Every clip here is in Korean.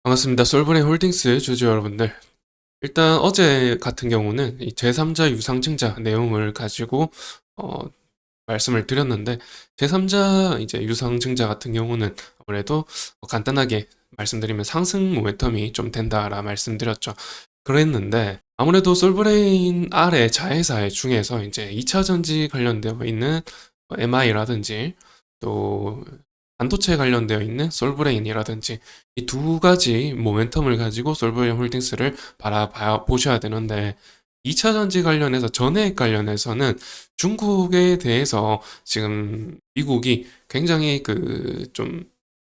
반갑습니다. 솔브레인 홀딩스 주주 여러분들. 일단 어제 같은 경우는 이 제3자 유상증자 내용을 가지고 어, 말씀을 드렸는데 제3자 이제 유상증자 같은 경우는 아무래도 간단하게 말씀드리면 상승 모멘텀이 좀 된다라 말씀드렸죠. 그랬는데 아무래도 솔브레인 아래 자회사 중에서 이제 2차 전지 관련되어 있는 MI라든지 또 반도체 관련되어 있는 솔브레인이라든지 이 두 가지 모멘텀을 가지고 솔브레인 홀딩스를 바라봐 보셔야 되는데 2차 전지 관련해서 전해액 관련해서는 중국에 대해서 지금 미국이 굉장히 그 좀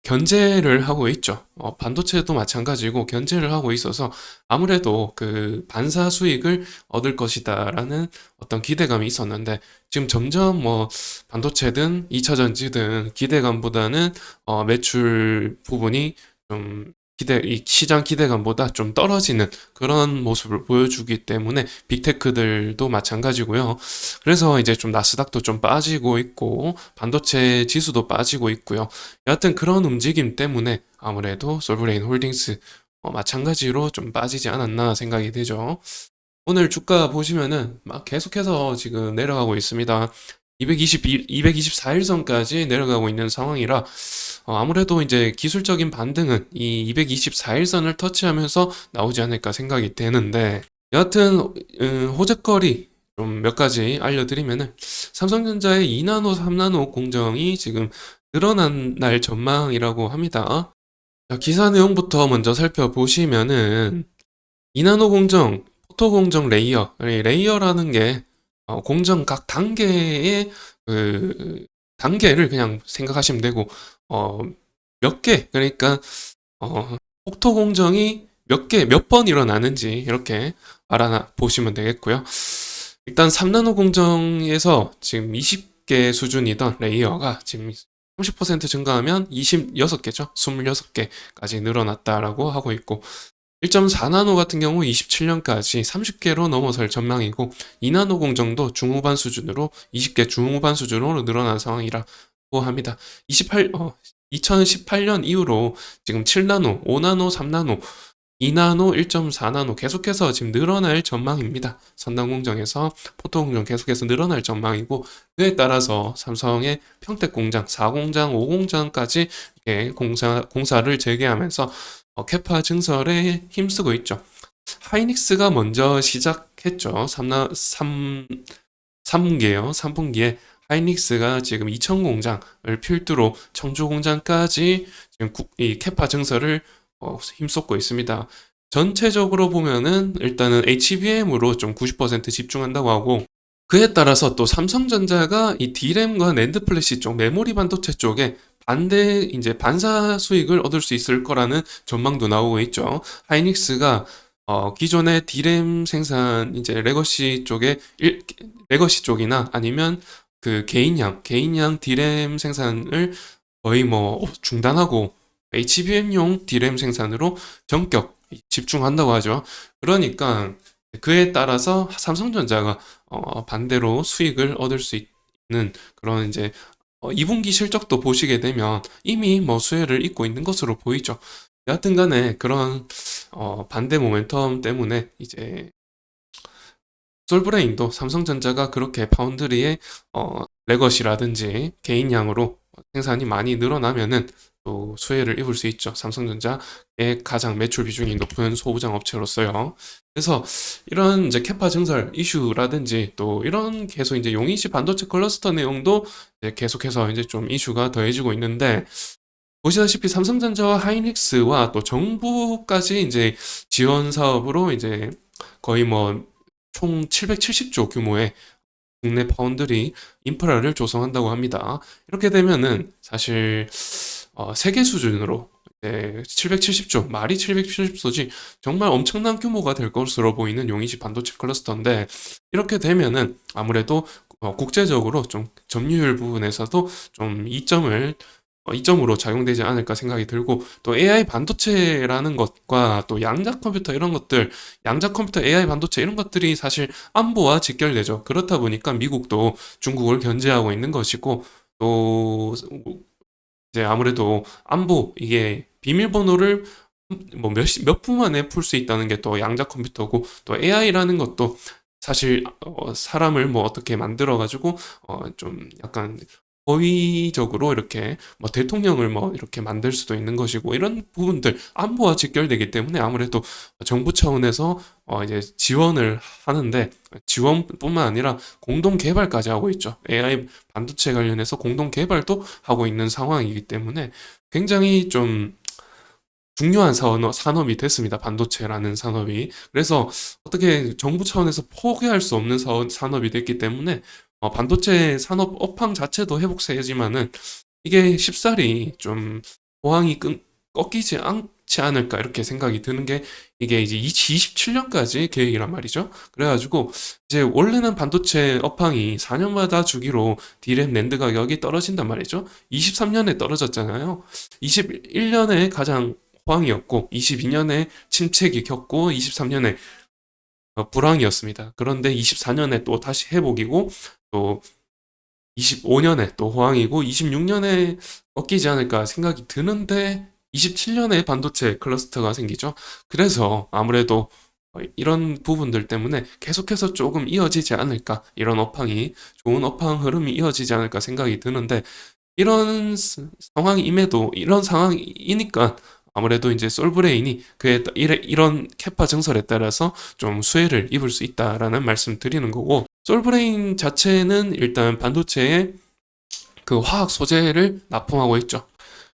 견제를 하고 있죠. 반도체도 마찬가지고 견제를 하고 있어서 아무래도 그 반사 수익을 얻을 것이다라는 어떤 기대감이 있었는데 지금 점점 뭐 반도체든 2차 전지든 기대감보다는 매출 부분이 좀 이 시장 기대감보다 좀 떨어지는 그런 모습을 보여주기 때문에 빅테크들도 마찬가지고요. 그래서 이제 좀 나스닥도 좀 빠지고 있고 반도체 지수도 빠지고 있고요. 여하튼 그런 움직임 때문에 아무래도 솔브레인 홀딩스 마찬가지로 좀 빠지지 않았나 생각이 되죠. 오늘 주가 보시면은 막 계속해서 지금 내려가고 있습니다. 224일선까지 내려가고 있는 상황이라 아무래도 이제 기술적인 반등은 이 224일선을 터치하면서 나오지 않을까 생각이 되는데 여하튼 호재거리 좀 몇 가지 알려드리면은 삼성전자의 2나노, 3나노 공정이 지금 늘어난 날 전망이라고 합니다. 자, 기사 내용부터 먼저 살펴보시면은 2나노 공정, 포토 공정 레이어, 이 레이어라는 게 공정 각 단계의 그 단계를 그냥 생각하시면 되고 어, 몇 개, 그러니까 포토 공정이 몇 개, 몇 번 일어나는지 이렇게 알아 보시면 되겠고요. 일단 3나노 공정에서 지금 20개 수준이던 레이어가 지금 30% 증가하면 26개죠. 26개까지 늘어났다라고 하고 있고 1.4나노 같은 경우 27년까지 30개로 넘어설 전망이고 2나노 공정도 중후반 수준으로 20개 중후반 수준으로 늘어난 상황이라고 합니다. 2018년 이후로 지금 7나노, 5나노, 3나노, 2나노, 1.4나노 계속해서 지금 늘어날 전망입니다. 선단 공정에서 포토 공정 계속해서 늘어날 전망이고 그에 따라서 삼성의 평택 공장, 4공장, 5공장까지 공사를 재개하면서 캐파 증설에 힘쓰고 있죠. 하이닉스가 먼저 시작했죠. 3분기에요. 3분기에 하이닉스가 지금 2천 공장을 필두로 청주 공장까지 지금 이 캐파 증설을 힘쏟고 있습니다. 전체적으로 보면은 일단은 HBM으로 좀 90% 집중한다고 하고 그에 따라서 또 삼성전자가 이 D램과 낸드 플래시 쪽 메모리 반도체 쪽에 반대 이제 반사 수익을 얻을 수 있을 거라는 전망도 나오고 있죠. 하이닉스가 기존의 D램 생산 이제 레거시 쪽이나 아니면 그 개인양 D램 생산을 거의 뭐 중단하고 HBM용 D램 생산으로 전격 집중한다고 하죠. 그러니까 그에 따라서 삼성전자가 반대로 수익을 얻을 수 있는 그런 이제 2분기 실적도 보시게 되면 이미 뭐 수혜를 잇고 있는 것으로 보이죠. 여하튼 간에 그런 반대 모멘텀 때문에 이제 솔브레인도 삼성전자가 그렇게 파운드리의 레거시라든지 개인량으로 생산이 많이 늘어나면은 또 수혜를 입을 수 있죠. 삼성전자의 가장 매출 비중이 높은 소부장 업체로서요. 그래서 이런 이제 캐파 증설 이슈라든지 또 이런 계속 이제 용인시 반도체 클러스터 내용도 이제 계속해서 이제 좀 이슈가 더해지고 있는데 보시다시피 삼성전자와 하이닉스와 또 정부까지 이제 지원 사업으로 이제 거의 뭐 총 770조 규모의 국내 파운드리 인프라를 조성한다고 합니다. 이렇게 되면은 사실 세계 수준으로 770조, 말이 770조지 정말 엄청난 규모가 될 것으로 보이는 용인시 반도체 클러스터인데 이렇게 되면은 아무래도 국제적으로 좀 점유율 부분에서도 좀 이점으로 작용되지 않을까 생각이 들고 또 AI 반도체라는 것과 또 양자 컴퓨터 이런 것들 양자 컴퓨터 AI 반도체 이런 것들이 사실 안보와 직결되죠. 그렇다 보니까 미국도 중국을 견제하고 있는 것이고 또 이제 아무래도 안보 이게 비밀번호를 뭐 몇 분 만에 풀 수 있다는 게 또 양자 컴퓨터고, 또 AI라는 것도 사실 사람을 뭐 어떻게 만들어 가지고 좀 약간 허위적으로 이렇게 뭐 대통령을 뭐 이렇게 만들 수도 있는 것이고, 이런 부분들 안보와 직결되기 때문에 아무래도 정부 차원에서 이제 지원을 하는데, 지원뿐만 아니라 공동 개발까지 하고 있죠. AI 반도체 관련해서 공동 개발도 하고 있는 상황이기 때문에 굉장히 좀 중요한 산업이 됐습니다. 반도체라는 산업이. 그래서 어떻게 정부 차원에서 포기할 수 없는 산업이 됐기 때문에 반도체 산업 업황 자체도 회복세지만은 이게 쉽사리 좀 호황이 꺾이지 않지 않을까 이렇게 생각이 드는 게, 이게 이제 2027년까지 계획이란 말이죠. 그래가지고 이제 원래는 반도체 업황이 4년마다 주기로 D램 낸드 가격이 떨어진단 말이죠. 23년에 떨어졌잖아요. 21년에 가장 호황이었고, 22년에 침체기 겪고, 23년에 불황이었습니다. 그런데 24년에 또 다시 회복이고, 또 25년에 또 호황이고, 26년에 꺾이지 않을까 생각이 드는데 27년에 반도체 클러스터가 생기죠. 그래서 아무래도 이런 부분들 때문에 계속해서 조금 이어지지 않을까, 이런 업황이 좋은 업황 흐름이 이어지지 않을까 생각이 드는데, 이런 상황임에도, 이런 상황이니까 아무래도 이제 솔브레인이 이런 캐파 증설에 따라서 좀 수혜를 입을 수 있다라는 말씀 드리는 거고, 솔브레인 자체는 일단 반도체에 그 화학 소재를 납품하고 있죠.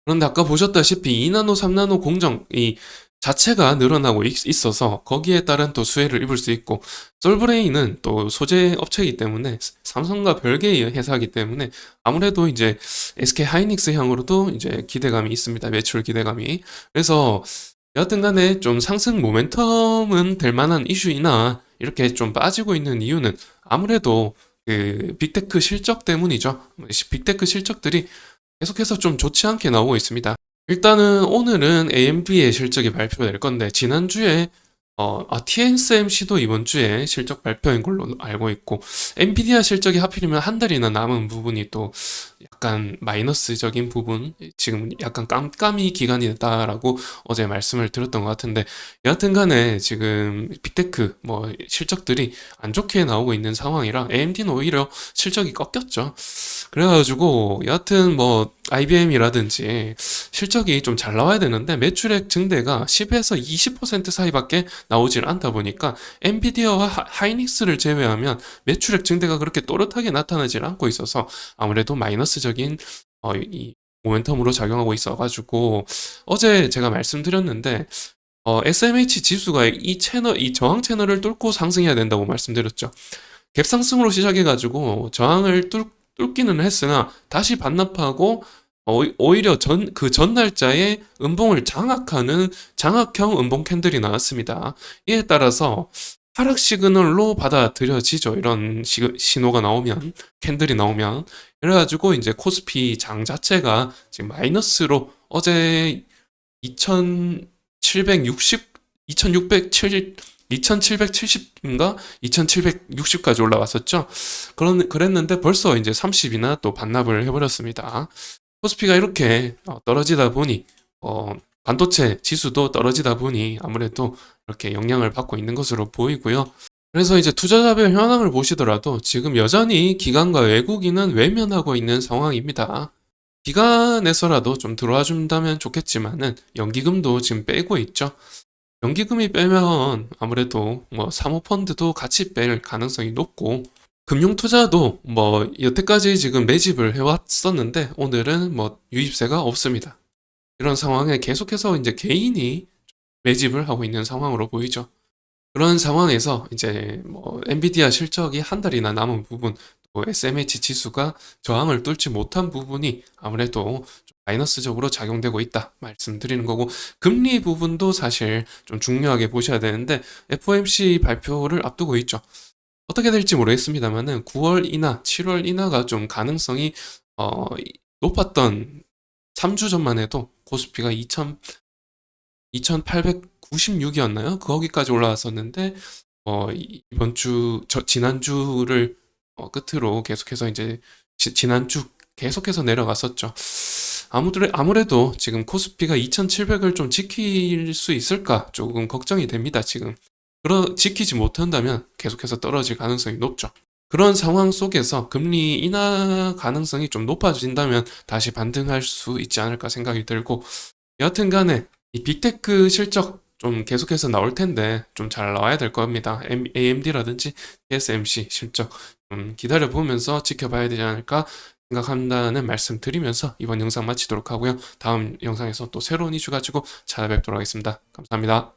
그런데 아까 보셨다시피 2나노, 3나노 공정이 자체가 늘어나고 있어서 거기에 따른 또 수혜를 입을 수 있고, 솔브레인은 또 소재 업체이기 때문에 삼성과 별개의 회사이기 때문에 아무래도 이제 SK 하이닉스 향으로도 이제 기대감이 있습니다. 매출 기대감이. 그래서 여하튼 간에 좀 상승 모멘텀은 될 만한 이슈이나 이렇게 좀 빠지고 있는 이유는 아무래도 그 빅테크 실적 때문이죠. 빅테크 실적들이 계속해서 좀 좋지 않게 나오고 있습니다. 일단은 오늘은 AMD의 실적이 발표될 건데, 지난주에 TSMC도 이번 주에 실적 발표인 걸로 알고 있고, 엔비디아 실적이 하필이면 한 달이나 남은 부분이 또 약간 마이너스적인 부분, 지금 약간 깜깜이 기간이 됐다라고 어제 말씀을 드렸던 것 같은데, 여하튼 간에 지금 빅테크 뭐 실적들이 안 좋게 나오고 있는 상황이라 AMD는 오히려 실적이 꺾였죠. 그래가지고 여하튼 뭐 IBM이라든지 실적이 좀 잘 나와야 되는데 매출액 증대가 10에서 20% 사이밖에 나오질 않다 보니까 엔비디아와 하이닉스를 제외하면 매출액 증대가 그렇게 또렷하게 나타나질 않고 있어서 아무래도 마이너스적인 이 모멘텀으로 작용하고 있어가지고, 어제 제가 말씀드렸는데 SMH 지수가 이 저항 채널을 뚫고 상승해야 된다고 말씀드렸죠. 갭상승으로 시작해가지고 저항을 뚫기는 했으나 다시 반납하고 오히려 그 전날짜에 음봉을 장악하는 장악형 음봉 캔들이 나왔습니다. 이에 따라서 하락 시그널로 받아들여지죠. 이런 신호가 나오면, 캔들이 나오면. 그래가지고 이제 코스피 장 자체가 지금 마이너스로 어제 2760, 2607, 2770인가? 2760까지 올라갔었죠. 그랬는데 벌써 이제 30이나 또 반납을 해버렸습니다. 코스피가 이렇게 떨어지다 보니, 반도체 지수도 떨어지다 보니 아무래도 이렇게 영향을 받고 있는 것으로 보이고요. 그래서 이제 투자자별 현황을 보시더라도 지금 여전히 기관과 외국인은 외면하고 있는 상황입니다. 기관에서라도 좀 들어와 준다면 좋겠지만은 연기금도 지금 빼고 있죠. 연기금이 빼면 아무래도 뭐 사모펀드도 같이 뺄 가능성이 높고, 금융투자도 뭐 여태까지 지금 매집을 해왔었는데 오늘은 뭐 유입세가 없습니다. 이런 상황에 계속해서 이제 개인이 매집을 하고 있는 상황으로 보이죠. 그런 상황에서 이제 뭐 엔비디아 실적이 한 달이나 남은 부분, 또 SMH 지수가 저항을 뚫지 못한 부분이 아무래도 좀 마이너스적으로 작용되고 있다 말씀드리는 거고, 금리 부분도 사실 좀 중요하게 보셔야 되는데 FOMC 발표를 앞두고 있죠. 어떻게 될지 모르겠습니다만은 9월 이나 7월 이나가 좀 가능성이 높았던 3주 전만 해도 코스피가 2896이었나요? 거기까지 올라왔었는데 이번 지난주를 끝으로 계속해서 이제 지난주 계속해서 내려갔었죠. 아무래도 지금 코스피가 2,700을 좀 지킬 수 있을까 조금 걱정이 됩니다, 지금. 지키지 못한다면 계속해서 떨어질 가능성이 높죠. 그런 상황 속에서 금리 인하 가능성이 좀 높아진다면 다시 반등할 수 있지 않을까 생각이 들고, 여하튼 간에 이 빅테크 실적 좀 계속해서 나올 텐데 좀 잘 나와야 될 겁니다. AMD라든지 TSMC 실적 좀 기다려 보면서 지켜봐야 되지 않을까 생각한다는 말씀 드리면서 이번 영상 마치도록 하고요. 다음 영상에서 또 새로운 이슈 가지고 찾아뵙도록 하겠습니다. 감사합니다.